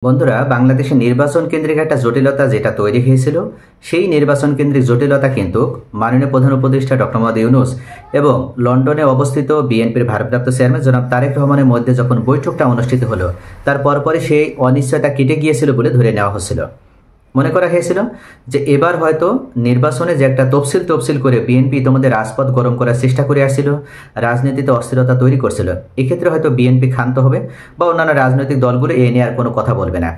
বন্ধুরা, বাংলাদেশে নির্বাচন কেন্দ্রিক একটা জটিলতা যেটা তৈরি হয়েছিল, সেই নির্বাচন কেন্দ্রিক জটিলতা কিন্তু মাননীয় প্রধান উপদেষ্টা ডক্টর মোহাম্মদ ইউনূস এবং লন্ডনে অবস্থিত বিএনপির ভারপ্রাপ্ত চেয়ারম্যান জনাব তারেক রহমানের মধ্যে যখন বৈঠকটা অনুষ্ঠিত হলো, তার পরপরই সেই অনিশ্চয়তা কেটে গিয়েছিল বলে ধরে নেওয়া হচ্ছিল। মনে করা হয়েছিল যে এবার হয়তো নির্বাচনে যে একটা তফসিল করে বিএনপি ইতিমধ্যে রাজপথ গরম করার চেষ্টা করে আসছিল, রাজনীতিতে অস্থিরতা তৈরি করছিল। এক্ষেত্রে হয়তো বিএনপি ক্ষান্ত হবে বা অন্যান্য রাজনৈতিক দলগুলো এ নিয়ে আর কোনো কথা বলবে না।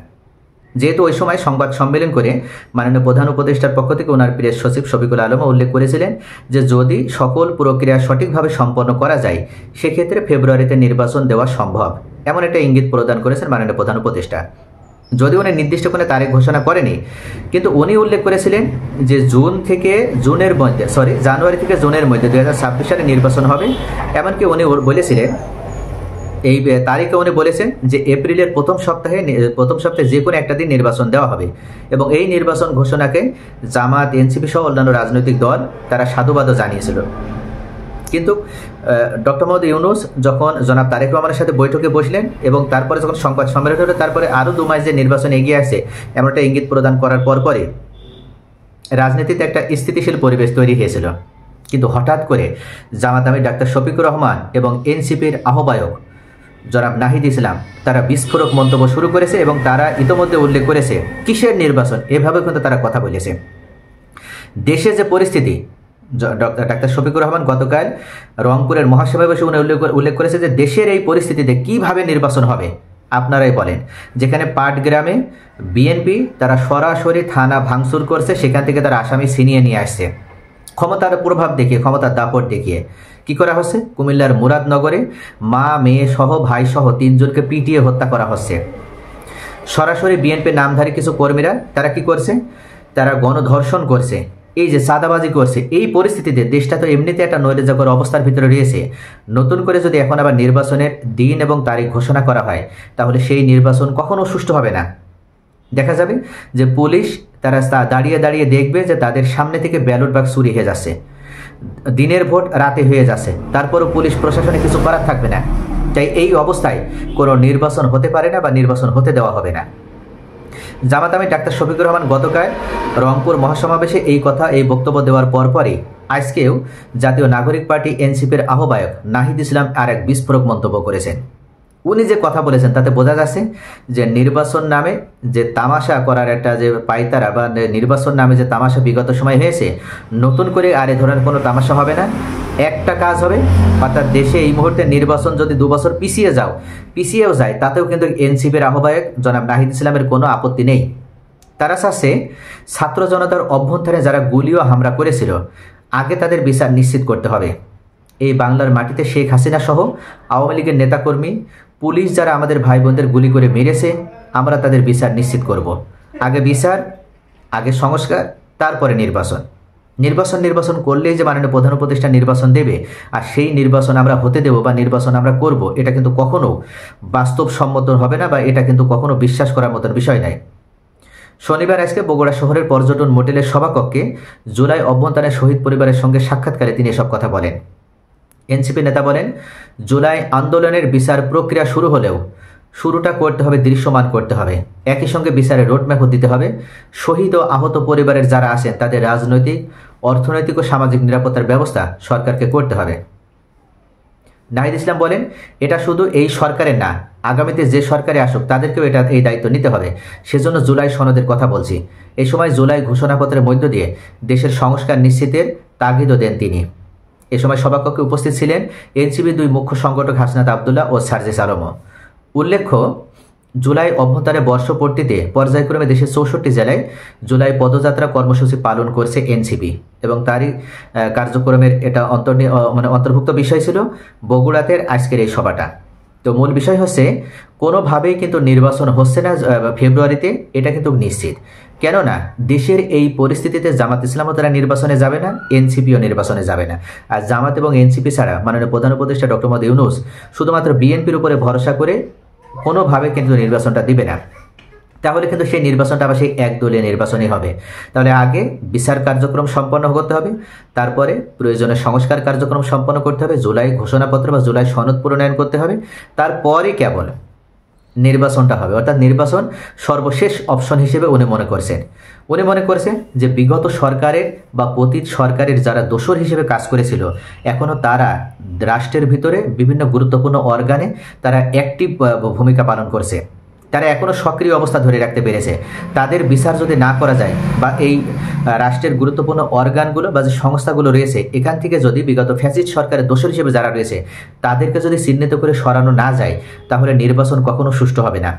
যেহেতু ওই সময় সংবাদ সম্মেলন করে মাননীয় প্রধান উপদেষ্টার পক্ষ থেকে ওনার প্রেস সচিব শফিকুল আলমও উল্লেখ করেছিলেন যে যদি সকল প্রক্রিয়া সঠিকভাবে সম্পন্ন করা যায়, সেক্ষেত্রে ফেব্রুয়ারিতে নির্বাচন দেওয়া সম্ভব, এমন একটা ইঙ্গিত প্রদান করেছেন মাননীয় প্রধান উপদেষ্টা। যদি উনি নির্দিষ্ট কোনো তারিখ ঘোষণা করেনি, কিন্তু উনি উল্লেখ করেছিলেন যে জানুয়ারি থেকে জুনের মধ্যে 2026 সালে নির্বাচন হবে। এমনকি উনি বলেছিলেন, এই তারিখে উনি বলেছেন যে এপ্রিলের প্রথম সপ্তাহে যে কোনো একটা দিন নির্বাচন দেওয়া হবে, এবং এই নির্বাচন ঘোষণাকে জামাত, এনসিপি সহ অন্যান্য রাজনৈতিক দল তারা সাধুবাদও জানিয়েছিল। কিন্তু ডক্টর মোহাম্মদ ইউনূস যখন জনাব তারেক রহমানের সাথে বৈঠকে বসলেন এবং তারপরে যখন সংবাদ সম্মেলন হলো, তারপরে আরও 2 মাস যে নির্বাচন এগিয়ে আসে এমন একটা ইঙ্গিত প্রদান করার পরপরই রাজনীতিতে একটা স্থিতিশীল পরিবেশ তৈরি হয়েছিল। কিন্তু হঠাৎ করে জামাত আমির ডাক্তার শফিকুর রহমান এবং এনসিপির আহ্বায়ক জনাব নাহিদ ইসলাম তারা বিস্ফোরক মন্তব্য শুরু করেছে, এবং তারা ইতোমধ্যে উল্লেখ করেছে কিসের নির্বাচন, এভাবে কিন্তু তারা কথা বলেছে। দেশের যে পরিস্থিতি, ডাক্তার শফিকুর রহমান গতকাল রংপুরের মহাসভায় বসে উল্লেখ করেছে যে দেশের এই পরিস্থিতিতে কিভাবে নির্বাচন হবে আপনারাই বলেন। যেখানে পাটগ্রামে বিএনপি তারা সরাসরি থানা ভাঙচুর করছে, সেখান থেকে তারা আসামি ছিনিয়ে নিয়ে আসছে, ক্ষমতার প্রভাব দেখিয়ে, ক্ষমতার দাপট দেখিয়ে। কি করা হচ্ছে? কুমিল্লার মুরাদনগরে মা, মেয়ে সহ, ভাই সহ 3 জনকে পিটিয়ে হত্যা করা হচ্ছে। সরাসরি বিএনপির নামধারী কিছু কর্মীরা তারা কি করছে? তারা গণধর্ষণ করছে, এই যে চাঁদাবাজি করছে। এই পরিস্থিতিতে দেশটা তো এমনিতে একটা নৈরাজ্যকর অবস্থার ভিতরে রয়েছে। নতুন করে যদি এখন আবার নির্বাচনের দিন এবং তারিখ ঘোষণা করা হয়, তাহলে সেই নির্বাচন কখনো সুষ্ঠু হবে না। দেখা যাবে যে পুলিশ তারা দাঁড়িয়ে দাঁড়িয়ে দেখবে যে তাদের সামনে থেকে ব্যালট বাক্স চুরি হয়ে যাচ্ছে, দিনের ভোট রাতে হয়ে যাচ্ছে, তারপরও পুলিশ প্রশাসনে কিছু করার থাকবে না। তাই এই অবস্থায় কোনো নির্বাচন হতে পারে না বা নির্বাচন হতে দেওয়া হবে না। জামাত আমির ডাক্তার শফিকুর রহমান গতকাল রংপুর মহাসমাবেশে এই বক্তব্য দেওয়ার পরপরই আজকেও জাতীয় নাগরিক পার্টি এনসিপির আহ্বায়ক নাহিদ ইসলাম আর এক বিস্ফোরক মন্তব্য করেছেন। উনি যে কথা বলেছেন তাতে বোঝা যাচ্ছে যে নির্বাচন নামে যে তামাশা করার একটা যে পায়তারা, বা নির্বাচন নামে যে তামাশা বিগত সময় হয়েছে, নতুন করে আর এ ধরনের কোনো তামাশা হবে না। একটা কাজ হবে, অর্থাৎ দেশে এই মুহূর্তে নির্বাচন যদি 2 বছর পিছিয়েও যায়, তাতেও কিন্তু এনসিপির আহ্বায়ক জনাব নাহিদ ইসলামের কোনো আপত্তি নেই। তারা চাচ্ছে ছাত্র জনতার অভ্যন্তরে যারা গুলি ও হামলা করেছিল, আগে তাদের বিচার নিশ্চিত করতে হবে। এই বাংলার মাটিতে শেখ হাসিনা সহ আওয়ামী লীগের নেতাকর্মী, পুলিশ যারা আমাদের ভাই বোনদের গুলি করে মেরেছে, আমরা তাদের বিচার নিশ্চিত করব। আগে বিচার, আগে সংস্কার, তারপরে নির্বাচন করলেই যে মাননীয় প্রধান উপদেষ্টা নির্বাচন দেবে আর সেই নির্বাচন আমরা হতে দেব বা নির্বাচন আমরা করব, এটা কিন্তু কখনো বাস্তবসম্মত হবে না, বা এটা কিন্তু কখনো বিশ্বাস করার মতন বিষয় নাই। শনিবার আজকে বগুড়া শহরের পর্যটন মোটেলের সভাকক্ষে জুলাই অভ্যন্তরে শহীদ পরিবারের সঙ্গে সাক্ষাৎকারে তিনি এসব কথা বলেন। এনসিপি নেতা বলেন, জুলাই আন্দোলনের বিচার প্রক্রিয়া শুরু হলেও শুরুটা করতে হবে, দৃশ্যমান করতে হবে। একই সঙ্গে বিচারের রোডম্যাপও দিতে হবে। শহীদ ও আহত পরিবারের যারা আছেন তাদের রাজনৈতিক, অর্থনৈতিক ও সামাজিক নিরাপত্তার ব্যবস্থা সরকারকে করতে হবে। নাহিদ ইসলাম বলেন, এটা শুধু এই সরকারের না, আগামীতে যে সরকারে আসুক তাদেরকেও এই দায়িত্ব নিতে হবে। সেজন্য জুলাই সনদের কথা বলছি। এই সময় জুলাই ঘোষণাপত্রের মধ্য দিয়ে দেশের সংস্কার নিশ্চিতের তাগিদও দেন তিনি। এ সময় সভাকক্ষে উপস্থিত ছিলেন এনসিপির 2 মুখ্য সংগঠক হাসনাত আবদুল্লাহ ও সার্জিস আলমও। উল্লেখ্য, জুলাই অভ্যন্তরে বর্ষপূর্তিতে পর্যায়ক্রমে দেশের 64 জেলায় জুলাই পদযাত্রা কর্মসূচি পালন করছে এনসিপি, এবং তারই কার্যক্রমের এটা অন্তর্ভুক্ত বিষয় ছিল বগুড়াতে আজকের এই সভাটা। তো মূল বিষয় হচ্ছে, কোনোভাবেই কিন্তু নির্বাচন হচ্ছে না ফেব্রুয়ারিতে, এটা কিন্তু নিশ্চিত। কেননা দেশের এই পরিস্থিতিতে জামাত ইসলামও তারা নির্বাচনে যাবে না, এনসিপিও নির্বাচনে যাবে না। আর জামাত এবং এনসিপি ছাড়া মাননীয় প্রধান উপদেষ্টা ডক্টর মোহাম্মদ ইউনূস শুধুমাত্র বিএনপির উপরে ভরসা করে কোনোভাবে কিন্তু নির্বাচনটা দিবে না। তাহলে কিন্তু সেই নির্বাচনটা আবার সেই একদলীয় নির্বাচনই হবে। তাহলে আগে বিচার কার্যক্রম সম্পন্ন করতে হবে, তারপরে প্রয়োজনে সংস্কার কার্যক্রম সম্পন্ন করতে হবে, জুলাই ঘোষণাপত্র বা জুলাই সনদ প্রণয়ন করতে হবে, তারপরে কেবল নির্বাচনটা হবে, অর্থাৎ নির্বাচন সর্বশেষ অপশন হিসেবে উনি মনে করছেন। উনি মনে করছেন যে বিগত সরকারের বা পতিত সরকারের যারা দোসর হিসেবে কাজ করেছিল, এখনও তারা রাষ্ট্রের ভিতরে বিভিন্ন গুরুত্বপূর্ণ অর্গানে তারা অ্যাক্টিভ ভূমিকা পালন করছে, তারা এখনও সক্রিয় অবস্থা ধরে রাখতে পেরেছে। তাদের বিচার যদি না করা যায় বা এই রাষ্ট্রের গুরুত্বপূর্ণ অর্গানগুলো বা যে সংস্থাগুলো রয়েছে এখান থেকে যদি বিগত ফ্যাসিস্ট সরকারের দোষর হিসেবে যারা রয়েছে তাদেরকে যদি চিহ্নিত করে সরানো না যায়, তাহলে নির্বাচন কখনো সুষ্ঠু হবে না।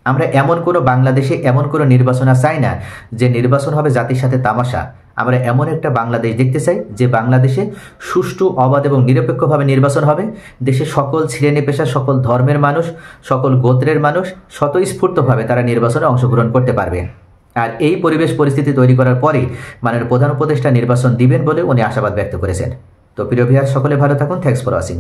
আমরা এমন কোনো বাংলাদেশে এমন কোনো নির্বাচন চাই না যে নির্বাচন হবে জাতির সাথে তামাশা। আমরা এমন একটা বাংলাদেশ দেখতে চাই যে বাংলাদেশে সুষ্ঠু, অবাধ এবং নিরপেক্ষভাবে নির্বাচন হবে। দেশে সকল শ্রেণী পেশা, সকল ধর্মের মানুষ, সকল গোত্রের মানুষ স্বতঃস্ফূর্তভাবে তারা নির্বাচনে অংশগ্রহণ করতে পারবে। আর এই পরিবেশ পরিস্থিতি তৈরি করার পরেই মাননীয় প্রধান উপদেষ্টা নির্বাচন দিবেন বলে উনি আশাবাদ ব্যক্ত করেছেন। তো প্রিয় ভিউয়ার, সকলে ভালো থাকুন। Thanks for watching.